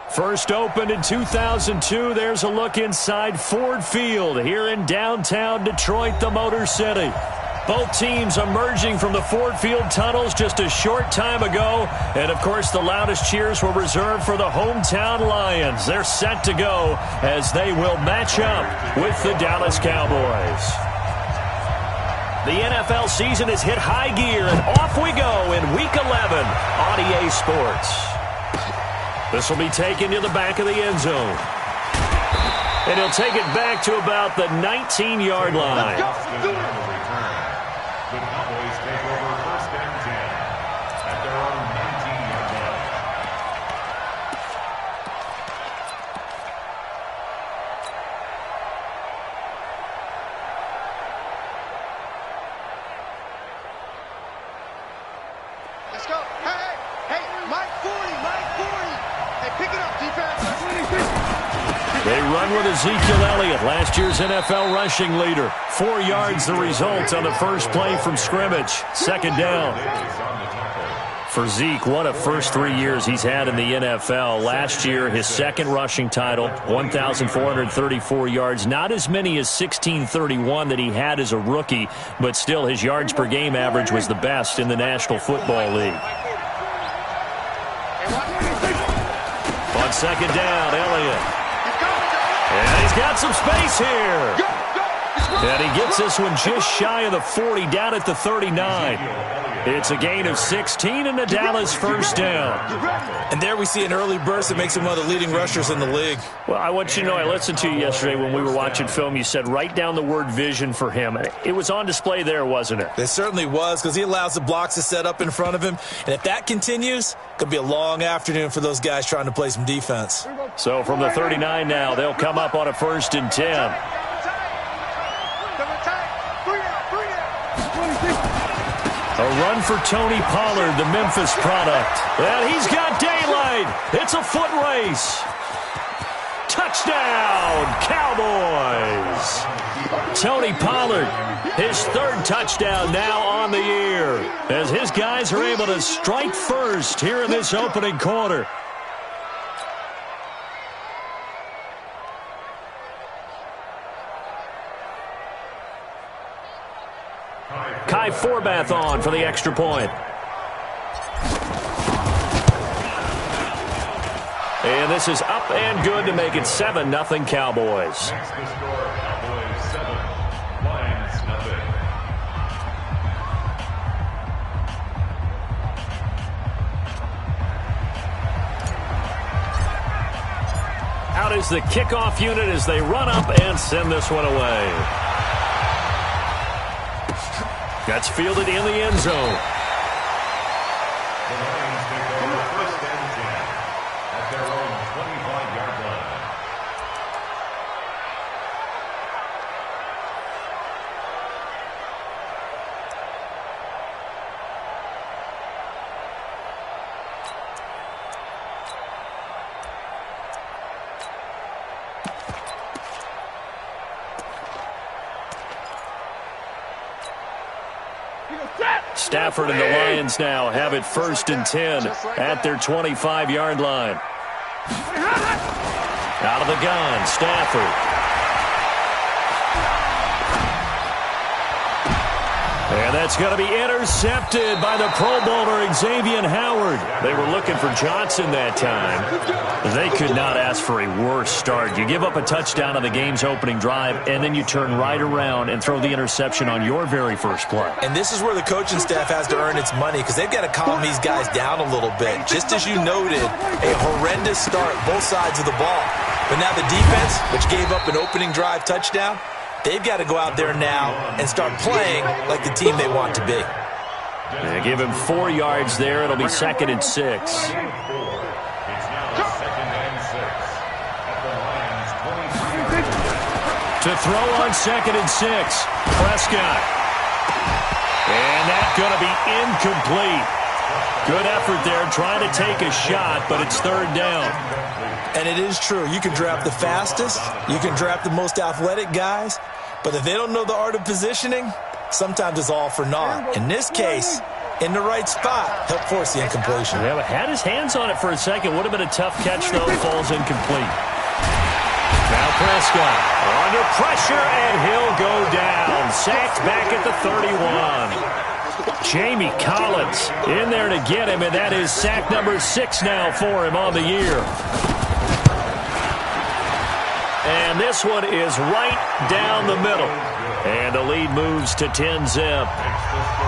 First opened in 2002, there's a look inside Ford Field here in downtown Detroit, the Motor City. Both teams emerging from the Ford Field tunnels just a short time ago. And, of course, the loudest cheers were reserved for the hometown Lions. They're set to go as they will match up with the Dallas Cowboys. The NFL season has hit high gear, and off we go in Week 11 on EA Sports. This will be taken to the back of the end zone. And he'll take it back to about the 19-yard line. The Cowboys take over first and 10 at their own 19-yard line. Let's go. Hey, Mike 40. Hey, pick it up, defense. They run with Ezekiel Elliott, last year's NFL rushing leader. 4 yards the result on the first play from scrimmage. Second down. For Zeke, what a first 3 years he's had in the NFL. Last year, his second rushing title, 1,434 yards. Not as many as 1,631 that he had as a rookie, but still his yards per game average was the best in the National Football League. On second down, Elliott. And he's got some space here. And he gets this one just shy of the 40, down at the 39. It's a gain of 16 and a Dallas first down. And there we see an early burst that makes him one of the leading rushers in the league. Well, I want you to know, I listened to you yesterday when we were watching film. You said write down the word vision for him. It was on display there, wasn't it? It certainly was, because he allows the blocks to set up in front of him. And if that continues, it could be a long afternoon for those guys trying to play some defense. So from the 39 now, they'll come up on a first and 10. A run for Tony Pollard, the Memphis product. And he's got daylight. It's a foot race. Touchdown, Cowboys. Tony Pollard, his third touchdown now on the year, as his guys are able to strike first here in this opening quarter. Kai Forbath on for the extra point. And this is up and good to make it 7-0 Cowboys. Next to score, Cowboys 7, Lions nothing. Out is the kickoff unit as they run up and send this one away. That's fielded in the end zone. The Lions take over first and 10 at their own 25-yard line. Stafford and the Lions now have it first and 10 at their 25-yard line. Out of the gun, Stafford. And that's going to be intercepted by the Pro Bowler Xavier Howard. They were looking for Johnson that time. They could not ask for a worse start. You give up a touchdown on the game's opening drive, and then you turn right around and throw the interception on your very first play. And this is where the coaching staff has to earn its money, because they've got to calm these guys down a little bit. Just as you noted, a horrendous start, both sides of the ball. But now the defense, which gave up an opening drive touchdown, they've got to go out there now and start playing like the team they want to be. They give him 4 yards there. It'll be second and 6. It's now second and 6 at the Lions' 23. To throw on second and 6, Prescott. And that's going to be incomplete. Good effort there trying to take a shot, but it's third down. And it is true. You can draft the fastest. You can draft the most athletic guys. But if they don't know the art of positioning, sometimes it's all for naught. In this case, in the right spot. Helped force the incompletion. Yeah, but had his hands on it for a second. Would have been a tough catch, though. Falls incomplete. Now Prescott under pressure, and he'll go down. Sacked back at the 31. Jamie Collins in there to get him, and that is sack number 6 now for him on the year. And this one is right down the middle. And the lead moves to 10-zip.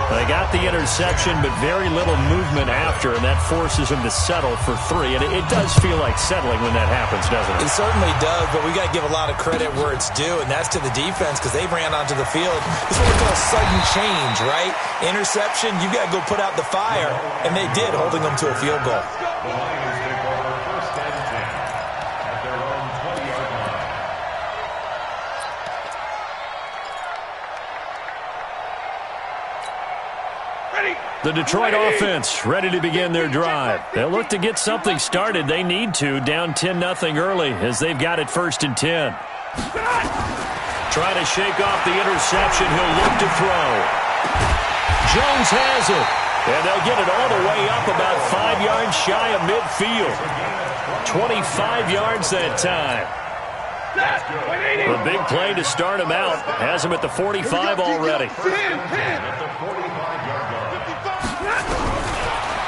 They got the interception, but very little movement after, and that forces him to settle for 3. And it does feel like settling when that happens, doesn't it? It certainly does, but we got to give a lot of credit where it's due, and that's to the defense because they ran onto the field. It's what we call sudden change, right? Interception, you got to go put out the fire, and they did, holding them to a field goal. The Lions take over first and 10 at their own 20-yard line. The Detroit offense ready to begin their drive. They'll look to get something started. They need to, down 10-0 early as they've got it 1st and 10. Trying to shake off the interception. He'll look to throw. Jones has it. And they'll get it all the way up about 5 yards shy of midfield. 25 yards that time. A big play to start him out. Has him at the 45 already.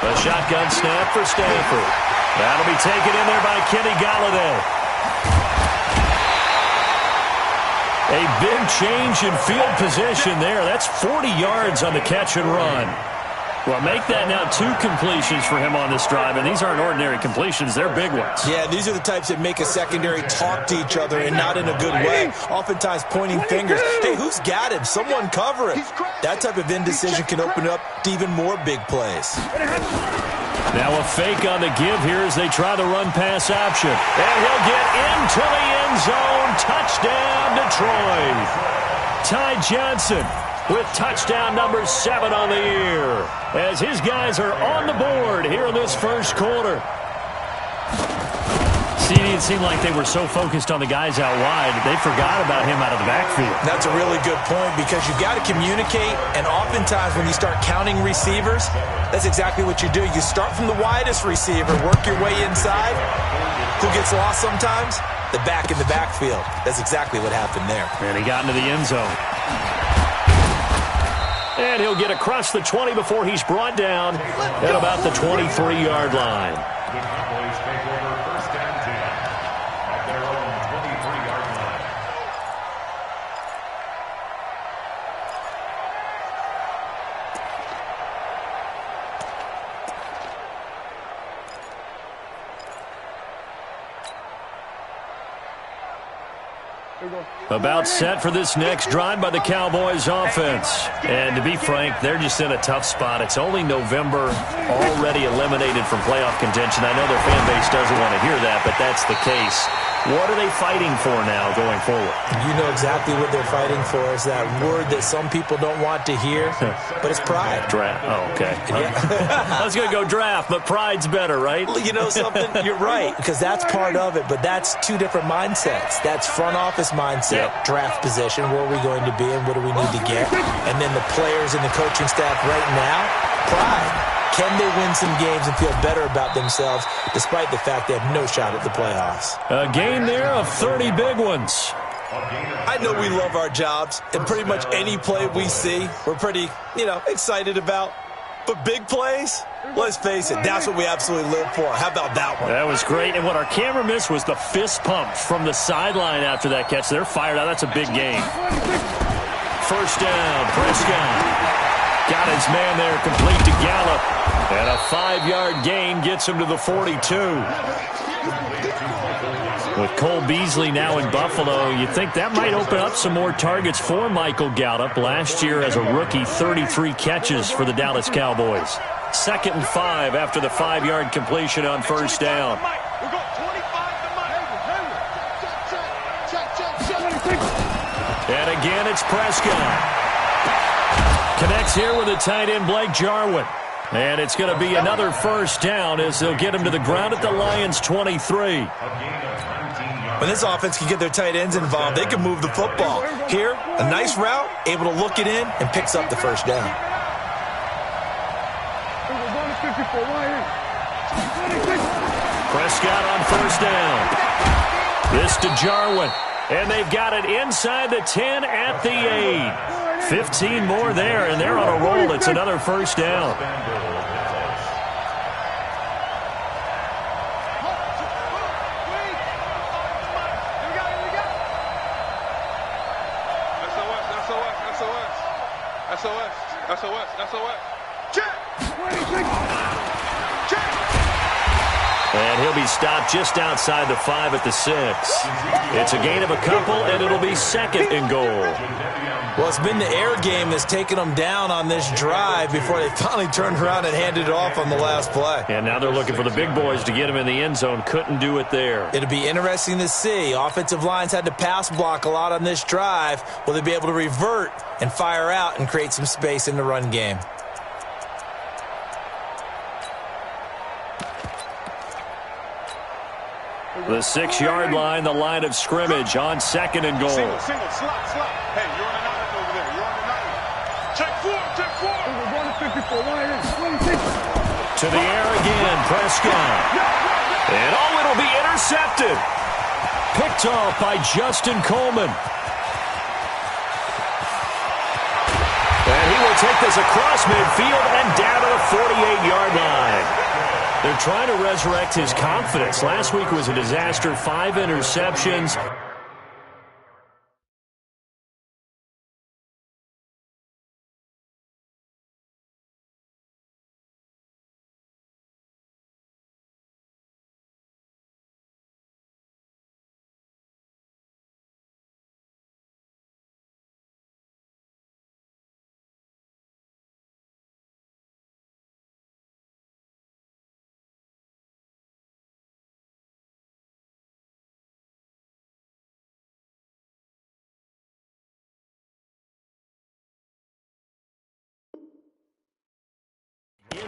A shotgun snap for Stanford. That'll be taken in there by Kenny Galladay. A big change in field position there. That's 40 yards on the catch and run. Well, make that now 2 completions for him on this drive, and these aren't ordinary completions. They're big ones. Yeah, these are the types that make a secondary talk to each other and not in a good way, oftentimes pointing fingers. Hey, who's got him? Someone cover him. That type of indecision can open up to even more big plays. Now a fake on the give here as they try the run-pass option. And he'll get into the end zone. Touchdown, Detroit. Ty Johnson with touchdown number 7 on the year, as his guys are on the board here in this first quarter. See, it seemed like they were so focused on the guys out wide, they forgot about him out of the backfield. That's a really good point because you've got to communicate, and oftentimes when you start counting receivers, that's exactly what you do. You start from the widest receiver, work your way inside. Who gets lost sometimes? The back in the backfield. That's exactly what happened there. And he got into the end zone. And he'll get across the 20 before he's brought down at about the 23-yard line. The Cowboys take over first and 10 at their own 23-yard line. About set for this next drive by the Cowboys offense. And to be frank, they're just in a tough spot. It's only November, already eliminated from playoff contention. I know their fan base doesn't want to hear that, but that's the case. What are they fighting for now going forward? You know exactly what they're fighting for. Is that word that some people don't want to hear, but it's pride. Draft. Oh, okay. Yeah. I was going to go draft, but pride's better, right? Well, you know something? You're right, because that's part of it, but that's 2 different mindsets. That's front office mindset, draft position, where are we going to be and what do we need to get? And then the players and the coaching staff right now, pride. Can they win some games and feel better about themselves despite the fact they have no shot at the playoffs? A gain there of 30 big ones. I know we love our jobs, and pretty much any play we see, we're pretty, excited about. But big plays, let's face it, that's what we absolutely live for. How about that one? That was great. And what our camera missed was the fist pump from the sideline after that catch. They're fired out. That's a big gain. First down, Prescott. Got his man there, complete to Gallup. And a 5-yard gain gets him to the 42. With Cole Beasley now in Buffalo, you think that might open up some more targets for Michael Gallup. Last year as a rookie, 33 catches for the Dallas Cowboys. 2nd and 5 after the 5-yard completion on first down. And again, it's Prescott. Connects here with the tight end, Blake Jarwin. And it's going to be another first down as they'll get him to the ground at the Lions' 23. When this offense can get their tight ends involved, they can move the football. Here, a nice route, able to look it in, and picks up the first down. Prescott on first down. This to Jarwin. And they've got it inside the 10 at the 8. 15 more there, and they're on a roll. It's another first down. SOS. Check. And he'll be stopped just outside the 5 at the 6. It's a gain of a couple, and it'll be second and goal. Well, it's been the air game that's taken them down on this drive before they finally turned around and handed it off on the last play. And now they're looking for the big boys to get him in the end zone. Couldn't do it there. It'll be interesting to see. Offensive lines had to pass block a lot on this drive. Will they be able to revert and fire out and create some space in the run game? The 6-yard line, the line of scrimmage on second and goal. Single, slot. Hey, you're on an island over there. You're on an island. Check four. To the air again, Prescott. And it'll be intercepted. Picked off by Justin Coleman. And he will take this across midfield and down to the 48-yard line. They're trying to resurrect his confidence. Last week was a disaster, 5 interceptions.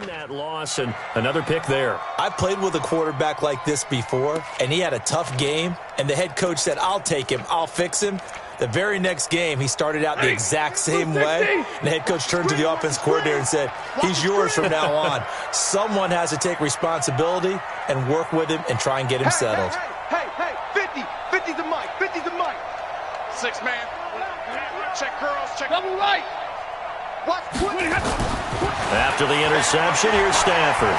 In that loss, and another pick there. I played with a quarterback like this before, and he had a tough game, and the head coach said, I'll take him, I'll fix him. The very next game, he started out the exact same way, and the head coach turned to the offense coordinator and said, he's yours from now on. Someone has to take responsibility and work with him and try and get him settled. Hey, 50's the mic. 6 man. Check girls, check double right. What? After the interception, here's Stafford.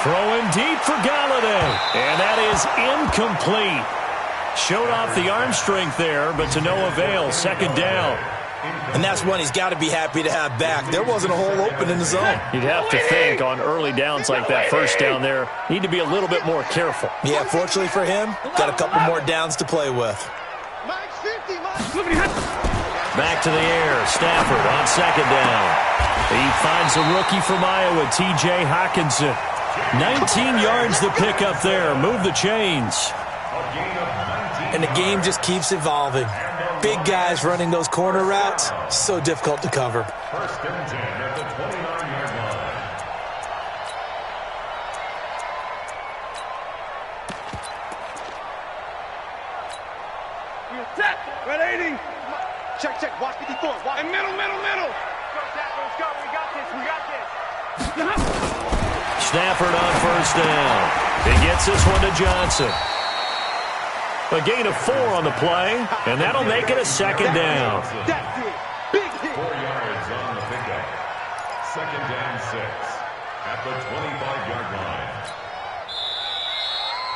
Throwing deep for Galladay. And that is incomplete. Showed off the arm strength there, but to no avail. Second down. And that's one he's got to be happy to have back. There wasn't a hole open in the zone. You'd have to think on early downs like that first down there, need to be a little bit more careful. Yeah, fortunately for him, got a couple more downs to play with. Back to the air. Stafford on second down. He finds a rookie from Iowa, T.J. Hawkinson. 19 yards the pickup there. Move the chains. And the game just keeps evolving. Big guys running those corner routes, so difficult to cover. First and 10 at the 29-yard line. Red 80. Check. Watch 54. Watch. And middle. Let's go. We got this. Stafford on first down. He gets this one to Johnson. A gain of 4 on the play, and that'll make it a second down. That's it. Big hit. 4 yards on the pickup. Second and 6 at the 25-yard line.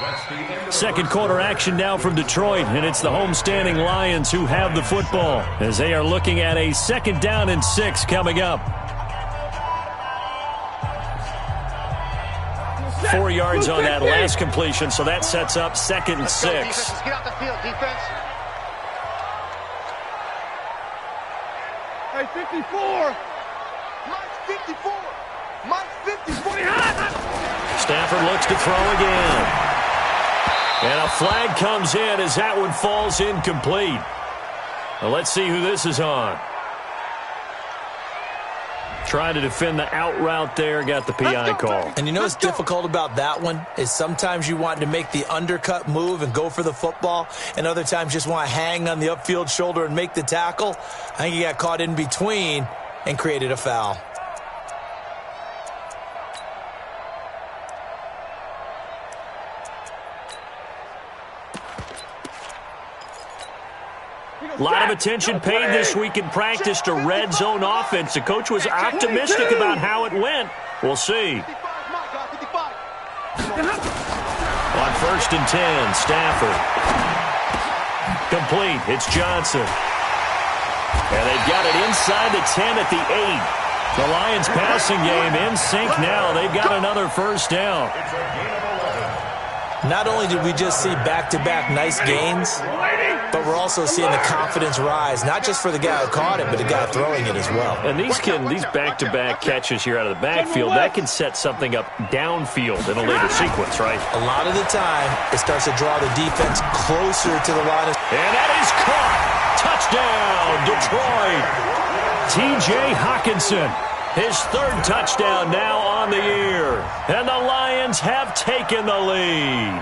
That's the end of Second quarter action now from Detroit, and it's the homestanding Lions who have the football as they are looking at a second down and 6 coming up. 4 yards on that last completion, so that sets up second and 6. Let's get out the field, defense. Hey, 54. Mike 54. Stafford looks to throw again. And a flag comes in as that one falls incomplete. Well, let's see who this is on. Trying to defend the out route there, got the PI call. And you know what's difficult about that one is sometimes you want to make the undercut move and go for the football, and other times just want to hang on the upfield shoulder and make the tackle. I think he got caught in between and created a foul. A lot of attention paid this week in practice to red zone offense. The coach was optimistic about how it went. We'll see. On 1st and 10, Stafford. Complete. It's Johnson. And they've got it inside the 10 at the 8. The Lions passing game in sync now. They've got another first down. Not only did we just see back-to-back nice gains, but we're also seeing the confidence rise, not just for the guy who caught it, but the guy throwing it as well. And these back-to-back catches here out of the backfield, that can set something up downfield in a later sequence, right? A lot of the time, it starts to draw the defense closer to the line. And that is caught. Touchdown, Detroit. T.J. Hawkinson. His 3rd touchdown now on the year. And the Lions have taken the lead.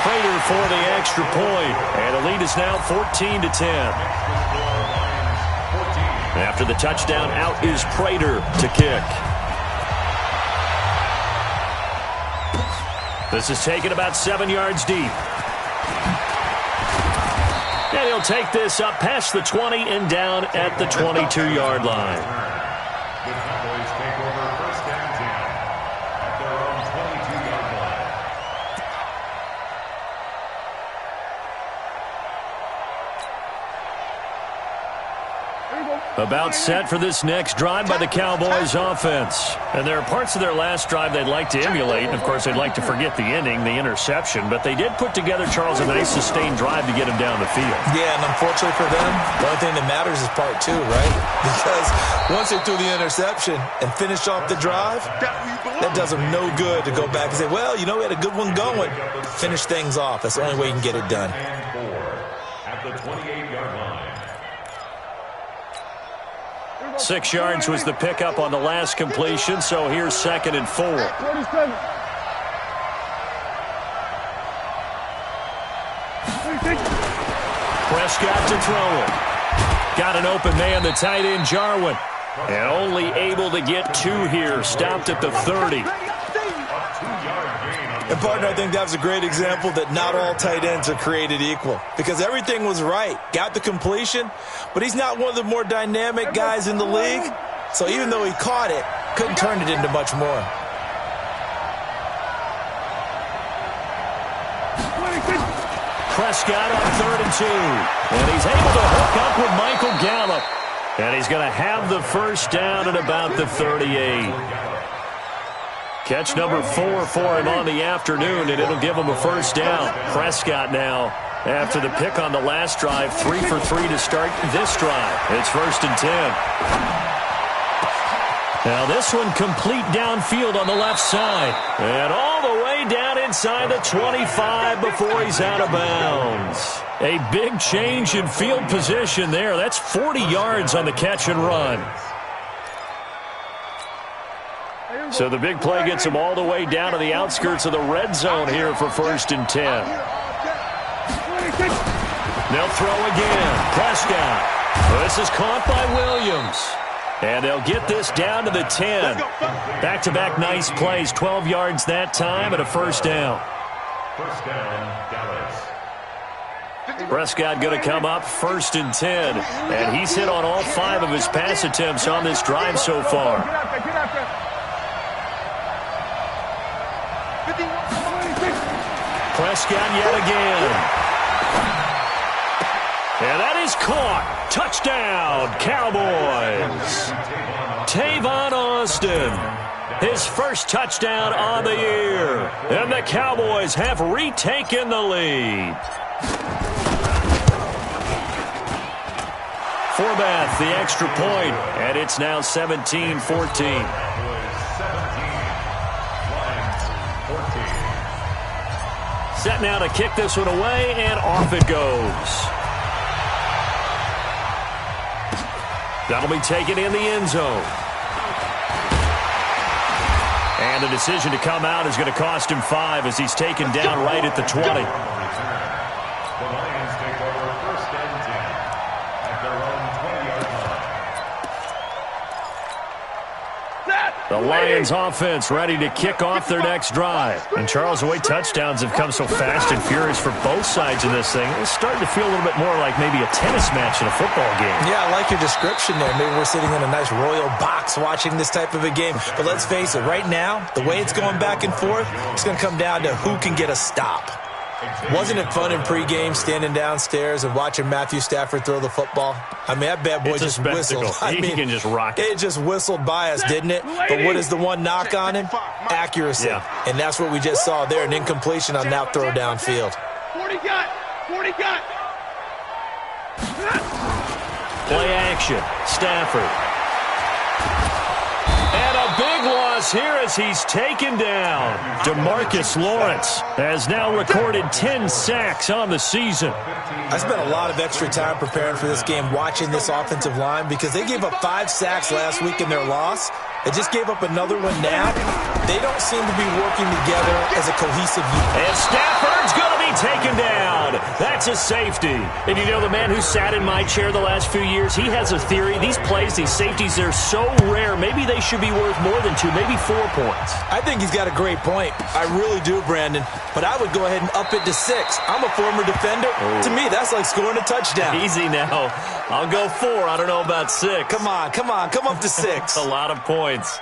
Prater for the extra point. And the lead is now 14-10. After the touchdown, out is Prater to kick. This is taken about 7 yards deep. And he'll take this up past the 20 and down at the 22-yard line. The Cowboys take over 1st and 10 at their own 22-yard line. About set for this next drive by the Cowboys offense. And there are parts of their last drive they'd like to emulate. And, of course, they'd like to forget the ending, the interception. But they did put together, Charles, a nice sustained drive to get him down the field. Yeah, and unfortunately for them, the only thing that matters is part 2, right? Because once they threw the interception and finished off the drive, that does them no good to go back and say, well, you know, we had a good one going. Finish things off. That's the only way you can get it done. And 4 at the 28-yard line. 6 yards was the pickup on the last completion, so here's 2nd and 4. Prescott to throw it. Got an open man, the tight end, Jarwin. And only able to get 2 here. Stopped at the 30. And, partner, I think that was a great example that not all tight ends are created equal. Because everything was right. Got the completion, but he's not one of the more dynamic guys in the league. So even though he caught it, couldn't turn it into much more. Prescott on 3rd and 2. And he's able to hook up with Michael Gallup. And he's going to have the first down at about the 38. Catch number 4 for him on the afternoon, and it'll give him a first down. Prescott now, after the pick on the last drive, 3 for 3 to start this drive. It's 1st and 10. Now this one complete downfield on the left side. And all the way down inside the 25 before he's out of bounds. A big change in field position there. That's 40 yards on the catch and run. So the big play gets him all the way down to the outskirts of the red zone here for 1st and 10. They'll throw again. Prescott. This is caught by Williams. And they'll get this down to the 10. Back-to-back nice plays. 12 yards that time and a first down. First down, Dallas. Prescott going to come up 1st and 10. And he's hit on all 5 of his pass attempts on this drive so far. Prescott yet again. And that is caught. Touchdown, Cowboys. Tavon Austin. His first touchdown on the year. And the Cowboys have retaken the lead. Forbath, the extra point. And it's now 17-14. Set now to kick this one away, and off it goes. That'll be taken in the end zone. And the decision to come out is going to cost him 5 as he's taken down right at the 20. The Lions take over 1st and 10 at their own 20-yard line. The Lions offense ready to kick off their next drive. And Charles, the way touchdowns have come so fast and furious for both sides of this thing, it's starting to feel a little bit more like maybe a tennis match in a football game. Yeah, I like your description there. Maybe we're sitting in a nice royal box watching this type of a game. But let's face it, right now, the way it's going back and forth, it's going to come down to who can get a stop. Wasn't it fun in pregame standing downstairs and watching Matthew Stafford throw the football? I mean, that bad boy just whistled. He can just rock it. It just whistled by us, didn't it? But what is the one knock on him? Accuracy. Yeah. And that's what we just saw there, an incompletion on that throw downfield. 40 got. Play action. Stafford. And a big loss here as he's taken down. DeMarcus Lawrence has now recorded 10 sacks on the season. I spent a lot of extra time preparing for this game watching this offensive line because they gave up 5 sacks last week in their loss. They just gave up another one now. They don't seem to be working together as a cohesive unit. And Stafford's going to be taken down. That's a safety. And you know, the man who sat in my chair the last few years, he has a theory. These plays, these safeties, they're so rare. Maybe they should be worth more than 2, maybe 4 points. I think he's got a great point. I really do, Brandon. But I would go ahead and up it to 6. I'm a former defender. To me, that's like scoring a touchdown. Easy now. I'll go 4. I don't know about 6. Come on. Come up to 6. A lot of points.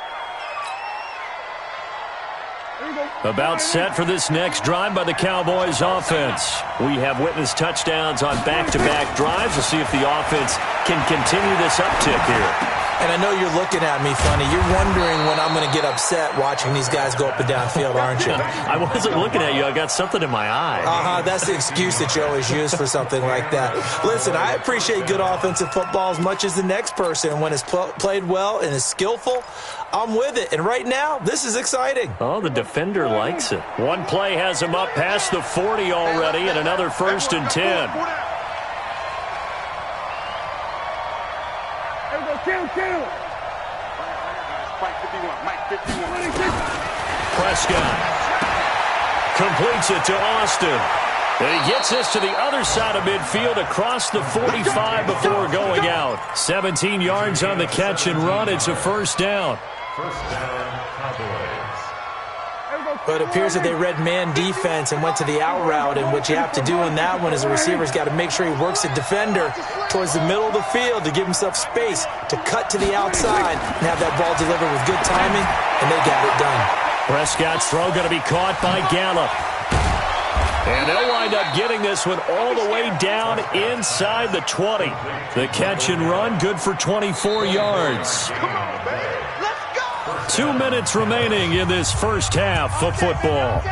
About set for this next drive by the Cowboys offense. We have witnessed touchdowns on back-to-back drives. We'll see if the offense can continue this uptick here. And I know you're looking at me funny. You're wondering when I'm going to get upset watching these guys go up and down field, aren't you? I wasn't looking at you. I got something in my eye. That's the excuse that you always use for something like that. Listen, I appreciate good offensive football as much as the next person. When it's played well and is skillful, I'm with it. And right now, this is exciting. Oh, the defender likes it. One play has him up past the 40 already, and another 1st and 10. Prescott completes it to Austin. And he gets this to the other side of midfield across the 45 before going out. 17 yards on the catch and run. It's a 1st down. But it appears that they read man defense and went to the out route, and what you have to do in that one is the receiver's got to make sure he works the defender towards the middle of the field to give himself space to cut to the outside and have that ball delivered with good timing, and they got it done. Prescott's throw going to be caught by Gallup. And they'll wind up getting this one all the way down inside the 20. The catch and run, good for 24 yards. 2 minutes remaining in this first half of football.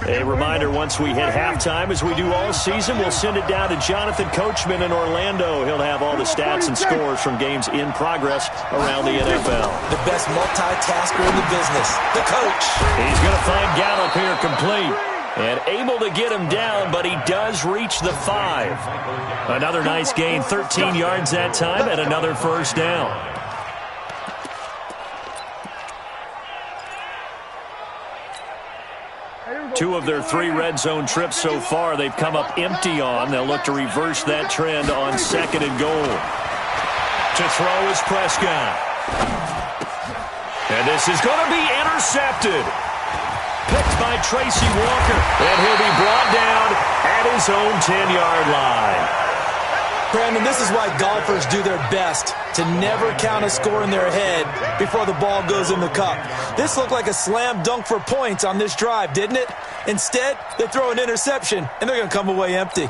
A reminder, once we hit halftime, as we do all season, we'll send it down to Jonathan Coachman in Orlando. He'll have all the stats and scores from games in progress around the NFL. The best multitasker in the business, the coach. He's going to find Gallup here complete. And able to get him down, but he does reach the 5. Another nice gain, 13 yards that time, and another 1st down. Two of their 3 red zone trips so far, they've come up empty on. They'll look to reverse that trend on 2nd and goal. To throw is Prescott. And this is going to be intercepted. Picked by Tracy Walker. And he'll be brought down at his own 10-yard line. Brandon, this is why golfers do their best to never count a score in their head before the ball goes in the cup. This looked like a slam dunk for points on this drive, didn't it? Instead, they throw an interception, and they're going to come away empty.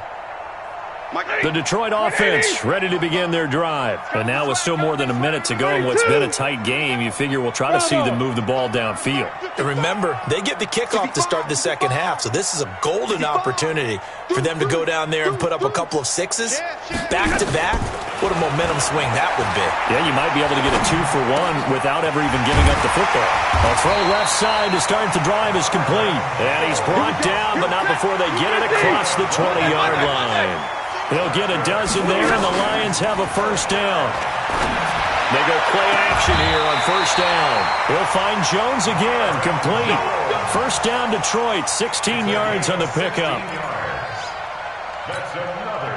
The Detroit offense ready to begin their drive. And now with still more than a minute to go in what's been a tight game, you figure we'll try to see them move the ball downfield. And remember, they get the kickoff to start the second half, so this is a golden opportunity for them to go down there and put up a couple of 6s back-to-back. What a momentum swing that would be. Yeah, you might be able to get a 2-for-1 without ever even giving up the football. A throw left side to start the drive is complete. And he's brought down, but not before they get it across the 20-yard line. They'll get a dozen there, and the Lions have a 1st down. They go play action here on 1st down. They'll find Jones again, complete. 1st down, Detroit, 16 yards on the pickup. That's another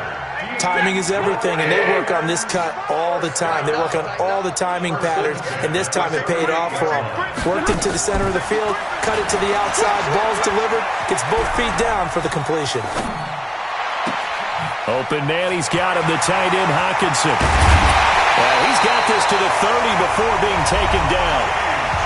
Timing is everything, and they work on this cut all the time. They work on all the timing patterns, and this time it paid off for them. Worked into the center of the field, cut it to the outside, ball's delivered, gets both feet down for the completion. Open man, he's got him, the tight end, Hawkinson. Well, he's got this to the 30 before being taken down.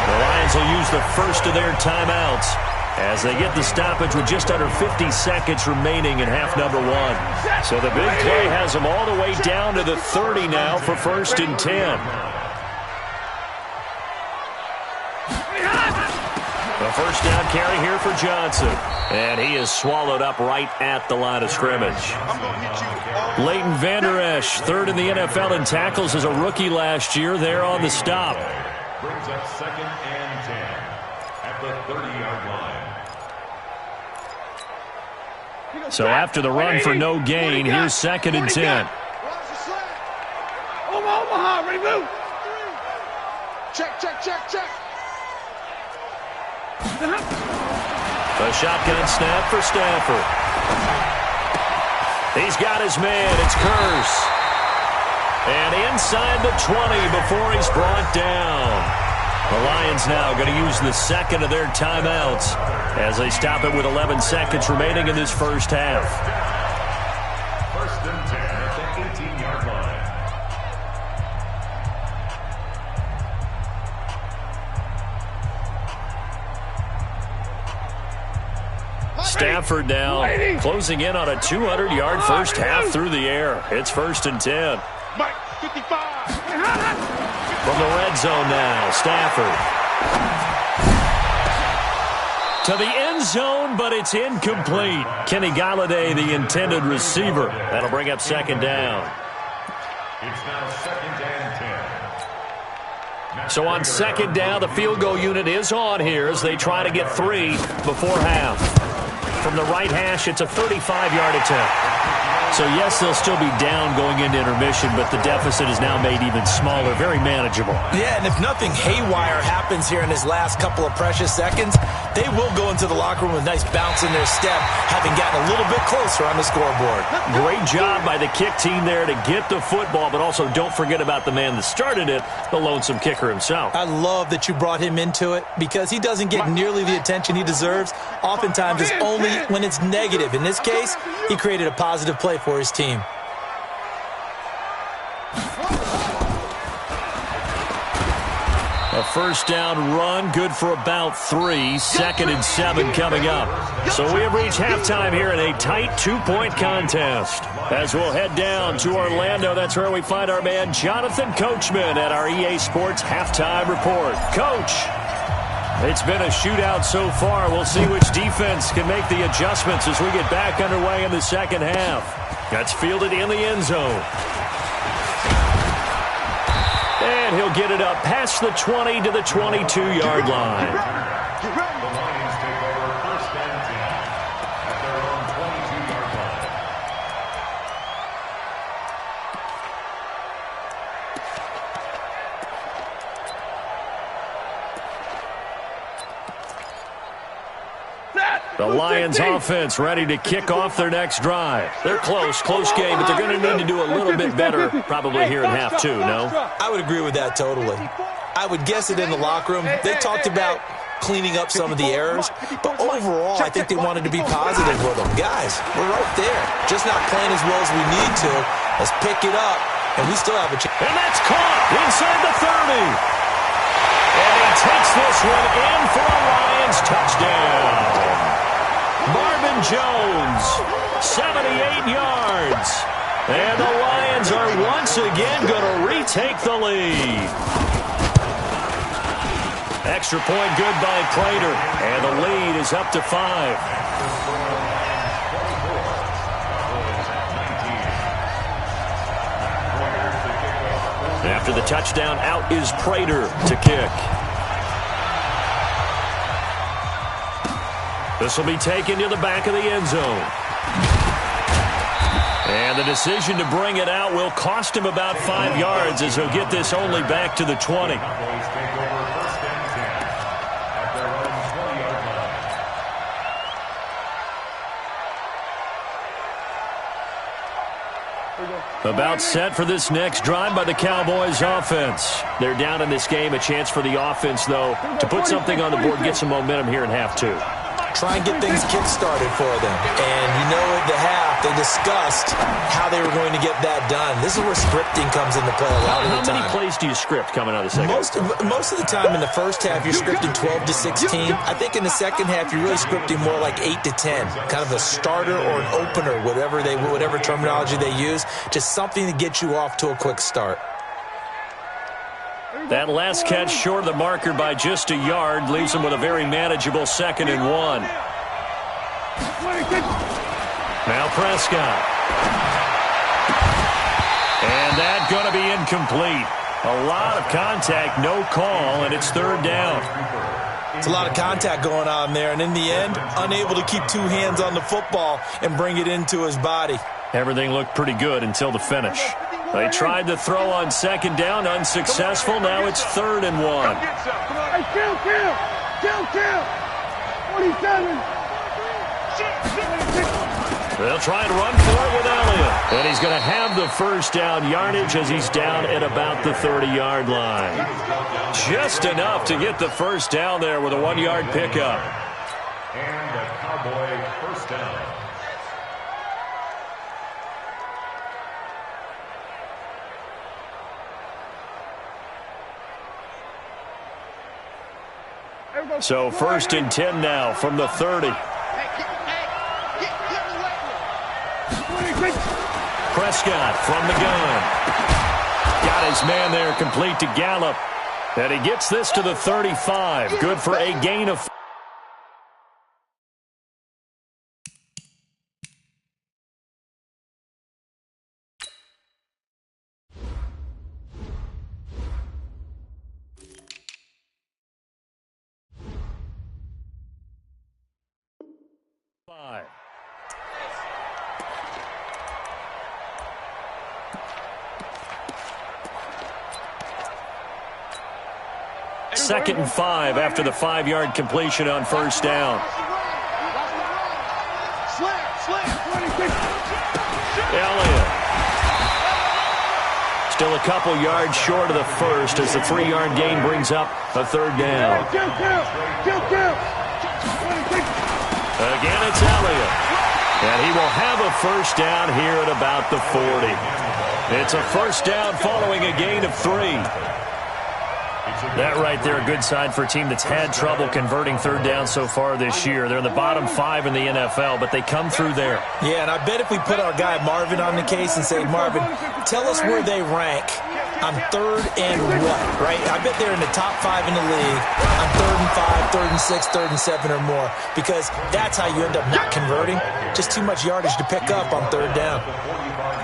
The Lions will use the first of their timeouts as they get the stoppage with just under 50 seconds remaining in half number one. So the big play has them all the way down to the 30 now for 1st and 10. The first down carry here for Johnson. And he is swallowed up right at the line of scrimmage. Leighton Vander Esch, 3rd in the NFL in tackles as a rookie last year, there on the stop. Brings up 2nd and 10 at the 30-yard line. So after the run for no gain, here's 2nd and 10. Omaha, ready, move. Check. A shotgun snap for Stafford. He's got his man. It's Curse. And inside the 20 before he's brought down. The Lions now going to use the second of their timeouts as they stop it with 11 seconds remaining in this first half. 1st and 10 at the 18-yard line. Stafford now closing in on a 200-yard first half through the air. It's 1st and 10. Mike, 55. From the red zone now, Stafford. To the end zone, but it's incomplete. Kenny Galladay, the intended receiver. That'll bring up 2nd down. It's now 2nd and 10. So on 2nd down, the field goal unit is on here as they try to get 3 before half. From the right hash, it's a 35-yard attempt. So, yes, they'll still be down going into intermission, but the deficit is now made even smaller, very manageable. Yeah, and if nothing haywire happens here in his last couple of precious seconds, they will go into the locker room with a nice bounce in their step, having gotten a little bit closer on the scoreboard. Great job by the kick team there to get the football, but also don't forget about the man that started it, the lonesome kicker himself. I love that you brought him into it because he doesn't get nearly the attention he deserves. Oftentimes, it's only when it's negative. In this case, he created a positive play for his team. A first down run, good for about 3. 2nd and 7 coming up. So we have reached halftime here in a tight 2-point contest. As we'll head down to Orlando, that's where we find our man Jonathan Coachman at our EA Sports Halftime Report. Coach, it's been a shootout so far. We'll see which defense can make the adjustments as we get back underway in the second half. That's fielded in the end zone. And he'll get it up past the 20 to the 22-yard line. The Lions take over 1st and 10 at their own 22-yard line. The Lions offense ready to kick off their next drive. They're close game, but they're going to need to do a little bit better probably here in half 2, no? I would agree with that totally. I would guess it in the locker room. They talked about cleaning up some of the errors, but overall, I think they wanted to be positive with them. Guys, we're right there. Just not playing as well as we need to. Let's pick it up, and we still have a chance. And that's caught inside the 30. And he takes this one in for a Lions touchdown. Marvin Jones, 78 yards. And the Lions are once again going to retake the lead. Extra point good by Prater. And the lead is up to 5. After the touchdown, out is Prater to kick. This will be taken to the back of the end zone. And the decision to bring it out will cost him about 5 yards as he'll get this only back to the 20. Cowboys take over 1st and 10 at their own 20-yard line. About set for this next drive by the Cowboys offense. They're down in this game. A chance for the offense, though, to put something on the board, get some momentum here in half two. Try and get things kick-started for them. And you know at the half, they discussed how they were going to get that done. This is where scripting comes into play a lot of the time. How many plays do you script coming out of the second? Most of the time in the first half, you're scripting 12 to 16. I think in the second half, you're really scripting more like 8 to 10. Kind of a starter or an opener, whatever terminology they use. Just something to get you off to a quick start. That last catch short of the marker by just a yard leaves them with a very manageable 2nd and 1. Now Prescott. And that's going to be incomplete. A lot of contact, no call, and it's 3rd down. It's a lot of contact going on there, and in the end, unable to keep 2 hands on the football and bring it into his body. Everything looked pretty good until the finish. They tried to throw on 2nd down, unsuccessful. Now it's 3rd and 1. Hey, kill! 27! They'll try and run for it with Elliott. And he's going to have the first down yardage as he's down at about the 30-yard line. Just enough to get the first down there with a 1-yard pickup. And a Cowboy first down. So 1st and 10 now from the 30. Prescott from the gun. Got his man there complete to Gallup. And he gets this to the 35. Good for a gain of 4. Second and 5 after the 5-yard completion on first down. Elliott. Still a couple yards short of the first as the 3-yard gain brings up a 3rd down. Again, it's Elliott. And he will have a first down here at about the 40. It's a first down following a gain of 3. That right there, a good sign for a team that's had trouble converting 3rd down so far this year. They're in the bottom 5 in the NFL, but they come through there. Yeah, and I bet if we put our guy Marvin on the case and say, Marvin, tell us where they rank on 3rd and what, right? I bet they're in the top 5 in the league on 3rd and 5, 3rd and 6, 3rd and 7 or more, because that's how you end up not converting. Just too much yardage to pick up on 3rd down.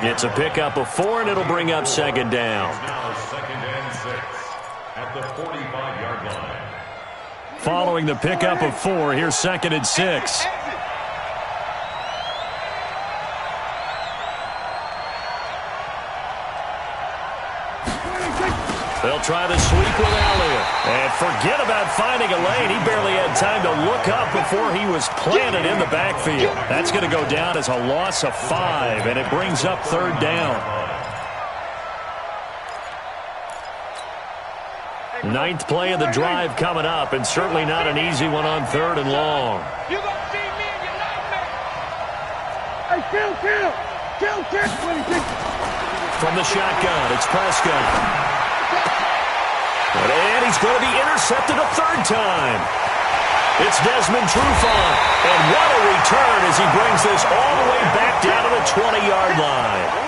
It's a pickup of 4, and it'll bring up 2nd down. At the 45-yard line. Following the pickup of 4, here's 2nd and 6. They'll try the sweep with Elliott. And forget about finding a lane. He barely had time to look up before he was planted in the backfield. That's going to go down as a loss of 5, and it brings up 3rd down. 9th play of the drive coming up, and certainly not an easy one on 3rd and long. You gonna see me in your nightmare. Hey, kill! From the shotgun, it's Prescott. And he's going to be intercepted a 3rd time. It's Desmond Trufant. And what a return as he brings this all the way back down to the 20-yard line.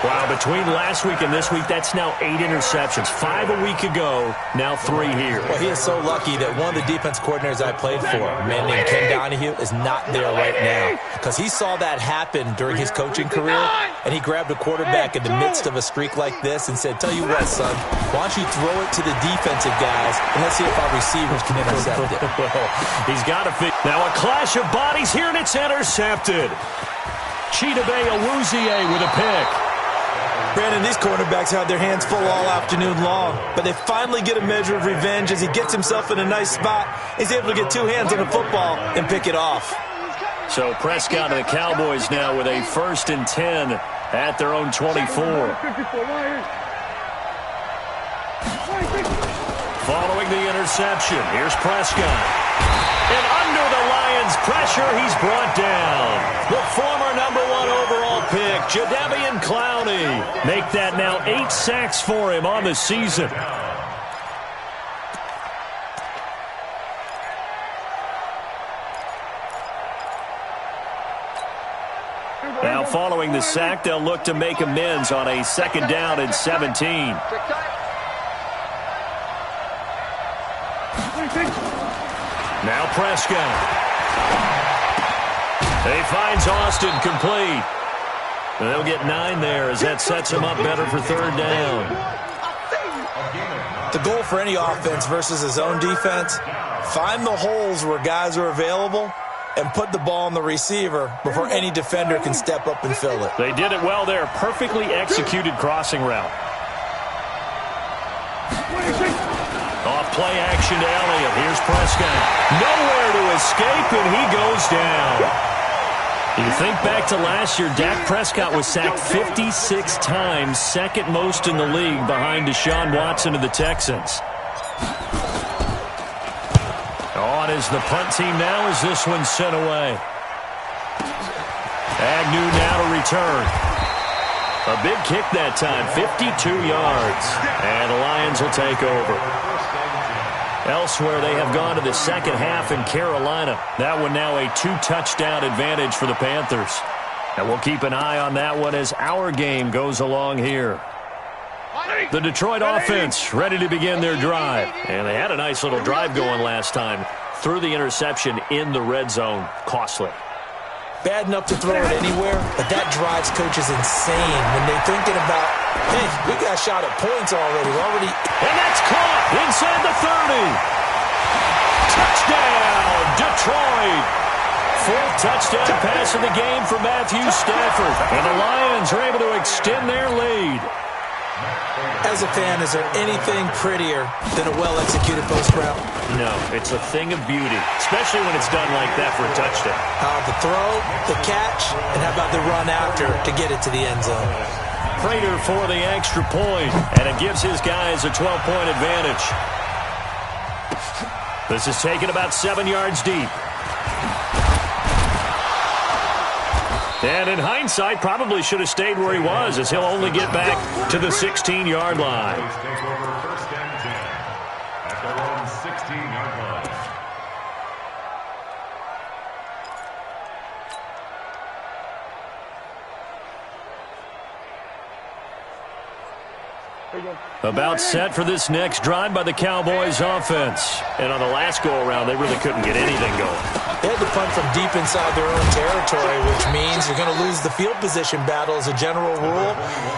Wow, between last week and this week, that's now 8 interceptions. 5 a week ago, now 3 here. Well, he is so lucky that one of the defense coordinators I played for, a man named Ken Donahue, is not there right now. Because he saw that happen during his coaching career, and he grabbed a quarterback in the midst of a streak like this and said, tell you what, son, why don't you throw it to the defensive guys, and let's see if our receivers can intercept it. He's got to fit. Now a clash of bodies here, and it's intercepted. Chidobe Awuzie with a pick. Brandon, these cornerbacks had their hands full all afternoon long, but they finally get a measure of revenge as he gets himself in a nice spot. He's able to get 2 hands on the football and pick it off. So Prescott and the Cowboys now with a 1st and 10 at their own 24. Following the interception, here's Prescott. And under the Lions' pressure, he's brought down. The former #1 overall pick, Jadeveon Clowney. Make that now 8 sacks for him on the season. Now following the sack, they'll look to make amends on a 2nd down and 17. Now Prescott. He finds Austin complete. They'll get 9 there as that sets him up better for 3rd down. The goal for any offense versus his own defense, find the holes where guys are available and put the ball on the receiver before any defender can step up and fill it. They did it well there. Perfectly executed crossing route. Off play action to Elliott. Here's Prescott. Nowhere to escape, and he goes down. You think back to last year, Dak Prescott was sacked 56 times, 2nd most in the league behind Deshaun Watson of the Texans. On is the punt team now as this one's sent away. Agnew now to return. A big kick that time, 52 yards. And the Lions will take over. Elsewhere, they have gone to the 2nd half in Carolina. That one now a 2-touchdown advantage for the Panthers. And we'll keep an eye on that one as our game goes along here. The Detroit offense ready to begin their drive. And they had a nice little drive going last time. Threw the interception in the red zone. Costly. Bad enough to throw it anywhere, but that drives coaches insane when they're thinking about, hey, we got shot at points already. And that's caught inside the 30. Touchdown, Detroit. 4th touchdown pass of the game for Matthew Stafford. And the Lions are able to extend their lead. As a fan, is there anything prettier than a well-executed post route? No, it's a thing of beauty, especially when it's done like that for a touchdown. The throw, the catch, and how about the run after to get it to the end zone? Prater for the extra point, and it gives his guys a 12-point advantage. This is taken about 7 yards deep. And in hindsight, probably should have stayed where he was, as he'll only get back to the 16-yard line. Take over 1st and 10 at their own 16-yard line. About set for this next drive by the Cowboys offense. And on the last go-around, they really couldn't get anything going. They had to punt from deep inside their own territory, which means you're going to lose the field position battle as a general rule.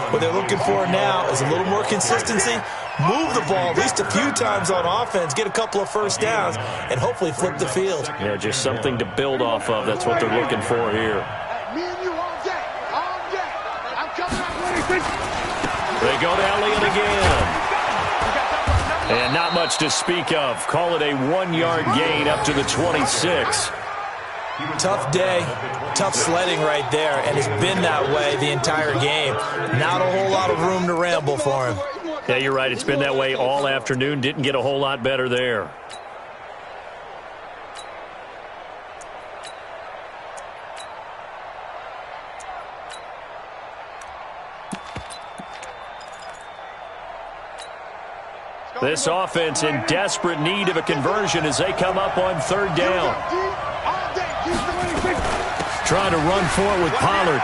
What they're looking for now is a little more consistency, move the ball at least a few times on offense, get a couple of 1st downs, and hopefully flip the field. Yeah, just something to build off of. That's what they're looking for here. Me and you all day. All day. I'm coming out. They go to Elliott again. And not much to speak of. Call it a 1-yard gain up to the 26. Tough day, tough sledding right there, and it's been that way the entire game. Not a whole lot of room to ramble for him. Yeah, you're right. It's been that way all afternoon. Didn't get a whole lot better there. This offense in desperate need of a conversion as they come up on 3rd down. Trying to run for it with Pollard.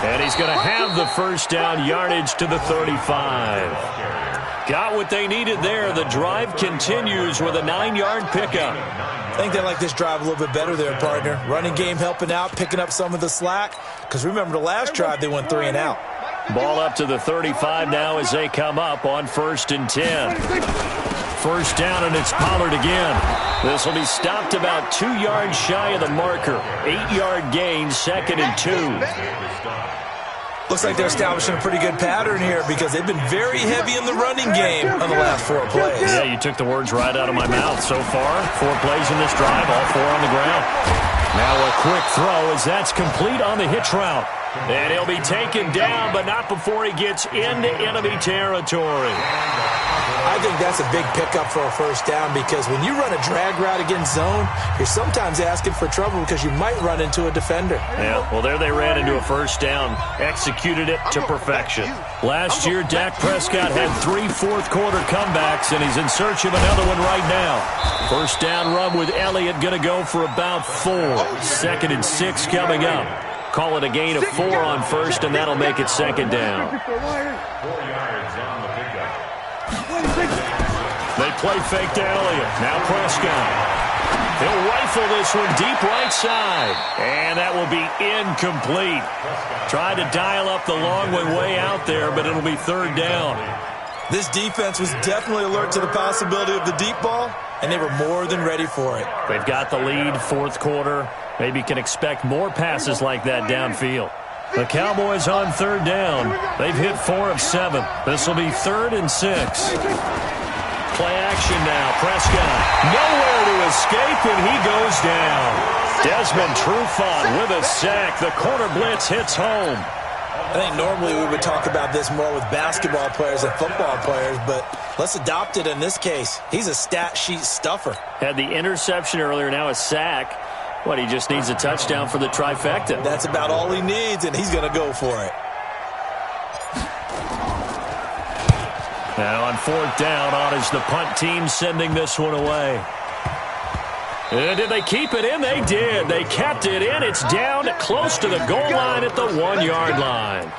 And he's going to have the 1st down, yardage to the 35. Got what they needed there. The drive continues with a 9-yard pickup. I think they like this drive a little bit better there, partner. Running game helping out, picking up some of the slack. Because remember, the last drive they went 3 and out. Ball up to the 35 now as they come up on 1st and 10. 1st down, and it's Pollard again. This will be stopped about 2 yards shy of the marker. 8-yard gain, 2nd and 2. Looks like they're establishing a pretty good pattern here because they've been very heavy in the running game on the last 4 plays. Yeah, you took the words right out of my mouth. So far, 4 plays in this drive, all 4 on the ground. Now a quick throw as that's complete on the hitch route. And he'll be taken down, but not before he gets into enemy territory. I think that's a big pickup for a first down because when you run a drag route against zone, you're sometimes asking for trouble because you might run into a defender. Yeah, well, there they ran into a first down, executed it to perfection. Last year, Dak Prescott had 3 fourth-quarter comebacks, and he's in search of another one right now. First down run with Elliott going to go for about 4. 2nd and 6 coming up. Call it a gain of 4 on first, and that'll make it 2nd down. 4 yards on the pickup. They play fake to Elliott. Now Prescott. He'll rifle this one deep right side. And that will be incomplete. Tried to dial up the long way out there, but it'll be 3rd down. This defense was definitely alert to the possibility of the deep ball, and they were more than ready for it. They've got the lead, 4th quarter. Maybe can expect more passes like that downfield. The Cowboys on 3rd down. They've hit 4 of 7. This will be 3rd and 6. Play action now. Prescott nowhere to escape, and he goes down. Desmond Trufant with a sack. The corner blitz hits home. I think normally we would talk about this more with basketball players and football players, but let's adopt it in this case. He's a stat sheet stuffer. Had the interception earlier, now a sack. What, he just needs a touchdown for the trifecta. That's about all he needs, and he's going to go for it. Now on 4th down, on is the punt team sending this one away. And did they keep it in? They did. They kept it in. It's down close to the goal line at the 1-yard line.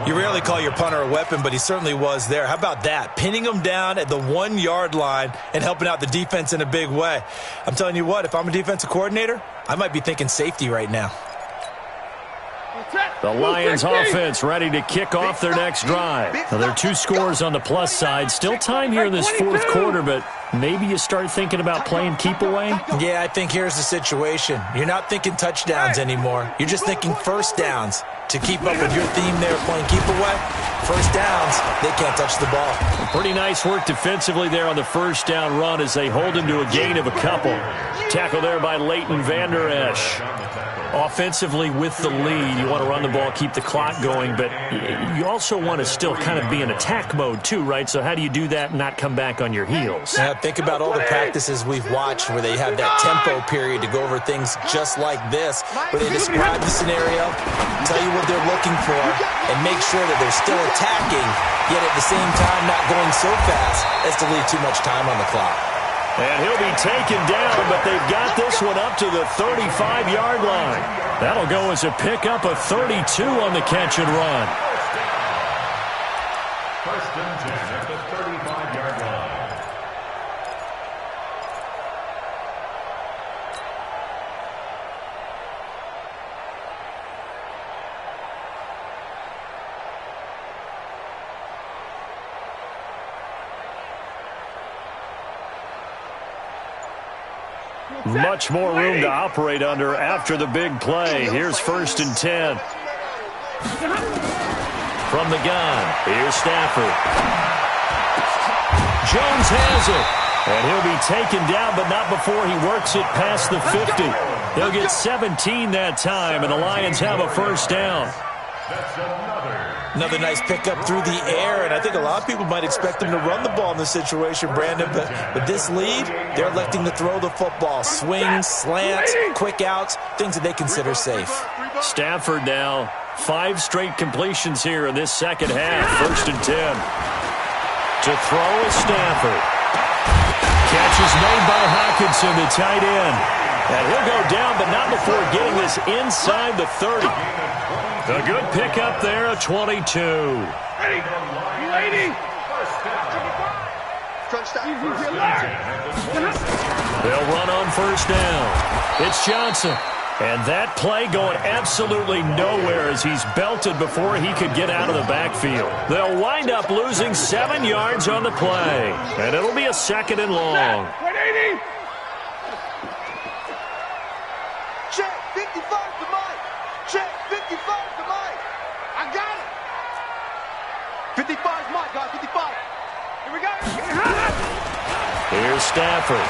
You rarely call your punter a weapon, but he certainly was there. How about that? Pinning him down at the 1-yard line and helping out the defense in a big way. I'm telling you what, if I'm a defensive coordinator, I might be thinking safety right now. The Lions offense ready to kick off their next drive. Now, there are 2 scores on the plus side. Still time here in this 4th quarter, but maybe you start thinking about playing keep away? Yeah, I think here's the situation. You're not thinking touchdowns anymore. You're just thinking first downs. To keep up with your theme there, playing keep away, first downs, they can't touch the ball. Pretty nice work defensively there on the first down run as they hold him to a gain of a couple. Tackle there by Leighton Vander Esch. Offensively with the lead, you want to run the ball, keep the clock going, but you also want to still kind of be in attack mode too, right? So how do you do that and not come back on your heels? Yeah, think about all the practices we've watched where they have that tempo period to go over things just like this, where they describe the scenario, tell you what they're looking for, and make sure that they're still attacking, yet at the same time not going so fast as to leave too much time on the clock. And he'll be taken down, but they've got this one up to the 35-yard line. That'll go as a pickup of 32 on the catch and run. First and 10 at the 35-yard line. Much more room to operate under after the big play. Here's 1st and 10. From the gun, here's Stafford. Jones has it. And he'll be taken down, but not before he works it past the 50. They'll get 17 that time, and the Lions have a first down. Another nice pickup through the air, and I think a lot of people might expect them to run the ball in this situation, Brandon, but with this lead, they're electing to throw the football. Swings, slants, quick outs, things that they consider safe. Stafford now, 5 straight completions here in this second half. 1st and 10. To throw is Stafford. Catch is made by Hockenson, the tight end. And he'll go down, but not before getting this inside the 30. A good pickup there, a 22. They'll run on first down. It's Johnson. And that play going absolutely nowhere as he's belted before he could get out of the backfield. They'll wind up losing 7 yards on the play. And it'll be a 2nd and long. Check, 55 to Mike. Check, 55 to Mike. I got it. 55 is Mike, guys, 55. Here we go. Here we go. Here's Stafford.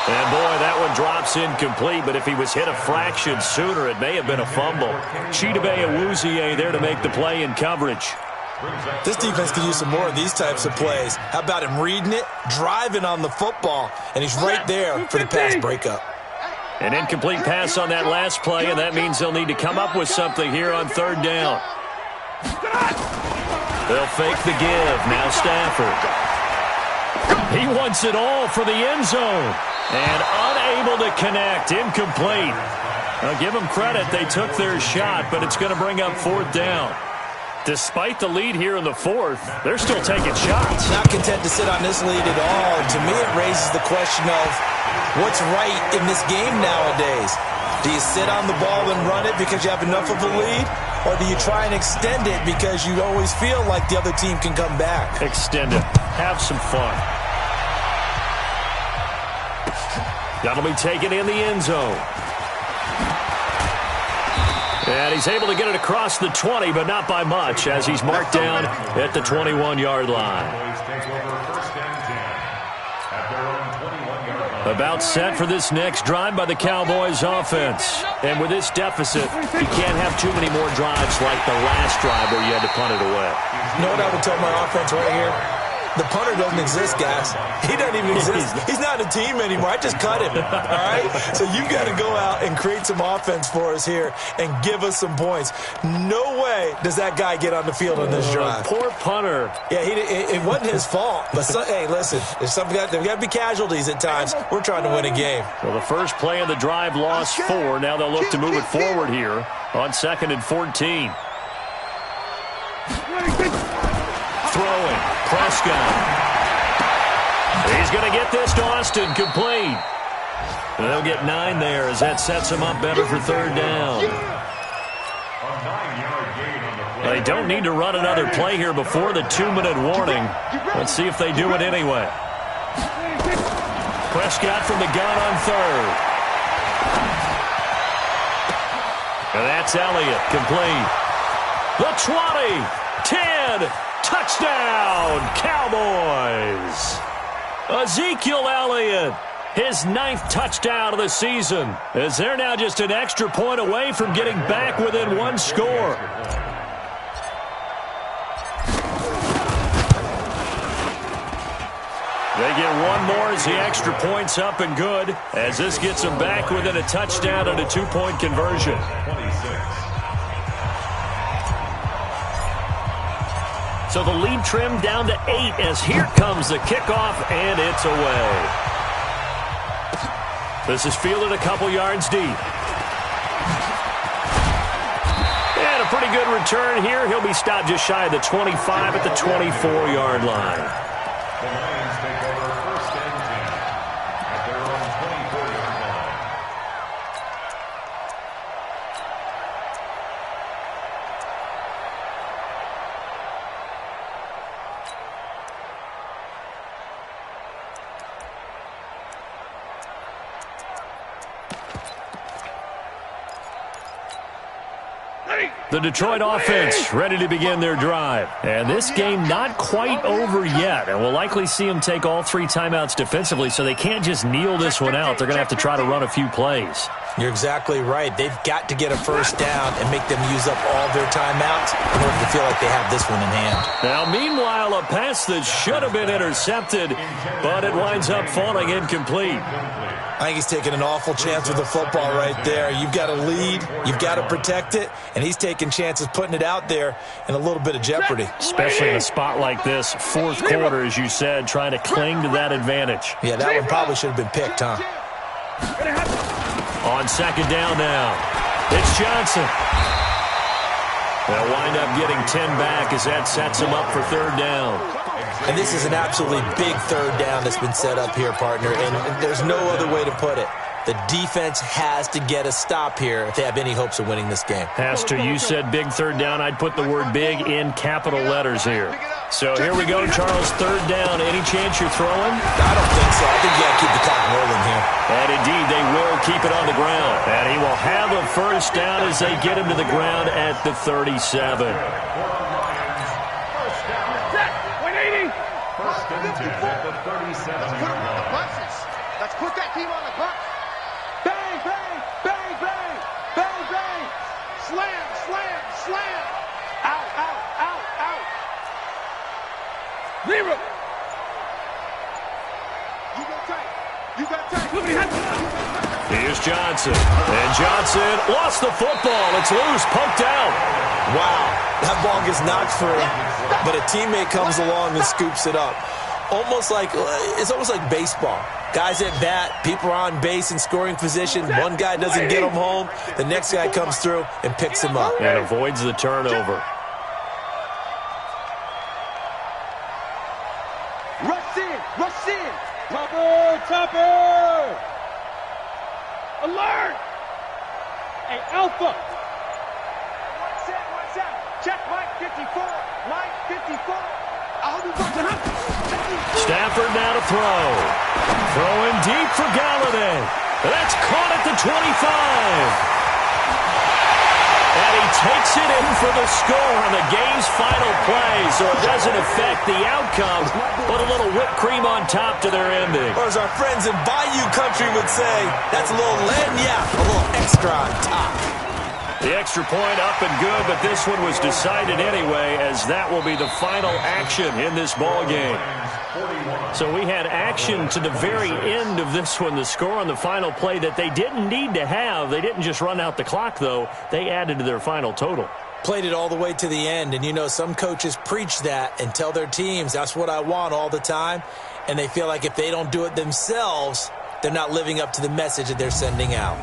And, boy, that one drops incomplete, but if he was hit a fraction sooner, it may have been a fumble. Chidobe Awuzie there to make the play in coverage. This defense could use some more of these types of plays. How about him reading it, driving on the football, and he's right there for the pass breakup. An incomplete pass on that last play, and that means they'll need to come up with something here on third down. They'll fake the give. Now Stafford. He wants it all for the end zone. And unable to connect. Incomplete. Now give them credit. They took their shot, but it's going to bring up fourth down. Despite the lead here in the fourth, they're still taking shots. Not content to sit on this lead at all. To me, it raises the question of what's right in this game nowadays. Do you sit on the ball and run it because you have enough of a lead? Or do you try and extend it because you always feel like the other team can come back? Extend it. Have some fun. That'll be taken in the end zone. And he's able to get it across the 20, but not by much, as he's marked down at the 21-yard line. About set for this next drive by the Cowboys offense. And with this deficit, you can't have too many more drives like the last drive where you had to punt it away. You know what I would tell my offense right here? The punter doesn't exist, guys. He doesn't even exist. He's not a team anymore. I just cut him, all right? So you've got to go out and create some offense for us here and give us some points. No way does that guy get on the field on this drive. Poor punter. Yeah, it wasn't his fault. But, hey, listen, there's got to be casualties at times. We're trying to win a game. Well, the first play of the drive lost 4. Now they'll look to move it forward here on 2nd and 14. Throwing. Prescott. He's going to get this to Austin, complete. And they'll get 9 there as that sets him up better for third down. They don't need to run another play here before the 2-minute warning. Let's see if they do it anyway. Prescott from the gun on third. And that's Elliott, complete. The 20, 10, touchdown, Cowboys. Ezekiel Elliott, his 9th touchdown of the season, as they're now just an extra point away from getting back within 1 score. They get 1 more as the extra point's up and good, as this gets them back within a touchdown and a 2-point conversion. So the lead trimmed down to 8 as here comes the kickoff, and it's away. This is fielded a couple yards deep. And a pretty good return here. He'll be stopped just shy of the 25 at the 24-yard line. The Lions take over 1st and 10 at their own 24-yard line. The Detroit offense ready to begin their drive. And this game not quite over yet. And we'll likely see them take all 3 timeouts defensively, so they can't just kneel this one out. They're going to have to try to run a few plays. You're exactly right. They've got to get a first down and make them use up all their timeouts in order to feel like they have this one in hand. Now, meanwhile, a pass that should have been intercepted, but it winds up falling incomplete. I think he's taking an awful chance with the football right there. You've got to lead. You've got to protect it. And he's taking chances putting it out there in a little bit of jeopardy. Especially in a spot like this, 4th quarter, as you said, trying to cling to that advantage. Yeah, that one probably should have been picked, huh? On 2nd down now, it's Johnson. They'll wind up getting 10 back as that sets them up for third down. And this is an absolutely big third down that's been set up here, partner, and there's no other way to put it. The defense has to get a stop here if they have any hopes of winning this game. Has to. You said big third down. I'd put the word big in capital letters here. So here we go, Charles, third down. Any chance you're throwing? I don't think so. I think you got to keep the clock rolling here. And indeed, they will keep it on the ground. And he will have a first down as they get him to the ground at the 37. First and 10 at the 37-yard line. Let's put that team on the bus. Bang, bang, bang, bang, bang, bang. Slam, slam, slam. Out, out, out, out. Zero. You got tight. You got tight. Here's Johnson. And Johnson lost the football. It's loose, poked out. Wow, that ball gets knocked free, but a teammate comes along and scoops it up. It's almost like baseball. Guys at bat, people are on base in scoring position. One guy doesn't get him home. The next guy comes through and picks him up. And avoids the turnover. Rush in, rush in. Topper, topper. Alert. Hey, Alpha. What's that? Check Mike 54. Mike 54. Stafford now to throw. Throwing deep for Galladay. That's caught at the 25. And he takes it in for the score on the game's final play, so it doesn't affect the outcome, but a little whipped cream on top to their ending. Or as our friends in Bayou Country would say, that's a little lagniappe, a little extra on top. The extra point up and good, but this one was decided anyway, as that will be the final action in this ball game. So we had action to the very end of this one, the score on the final play that they didn't need to have. They didn't just run out the clock, though. They added to their final total. Played it all the way to the end, and you know some coaches preach that and tell their teams, that's what I want all the time, and they feel like if they don't do it themselves, they're not living up to the message that they're sending out.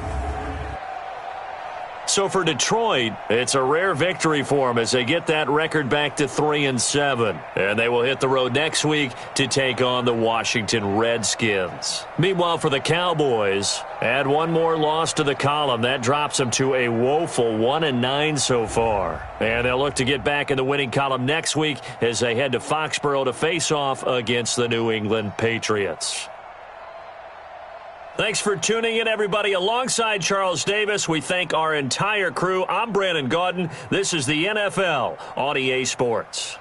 So for Detroit, it's a rare victory for them as they get that record back to 3-7. And they will hit the road next week to take on the Washington Redskins. Meanwhile, for the Cowboys, add one more loss to the column. That drops them to a woeful 1-9 so far. And they'll look to get back in the winning column next week as they head to Foxborough to face off against the New England Patriots. Thanks for tuning in, everybody. Alongside Charles Davis, we thank our entire crew. I'm Brandon Gaudin. This is the NFL on EA Sports.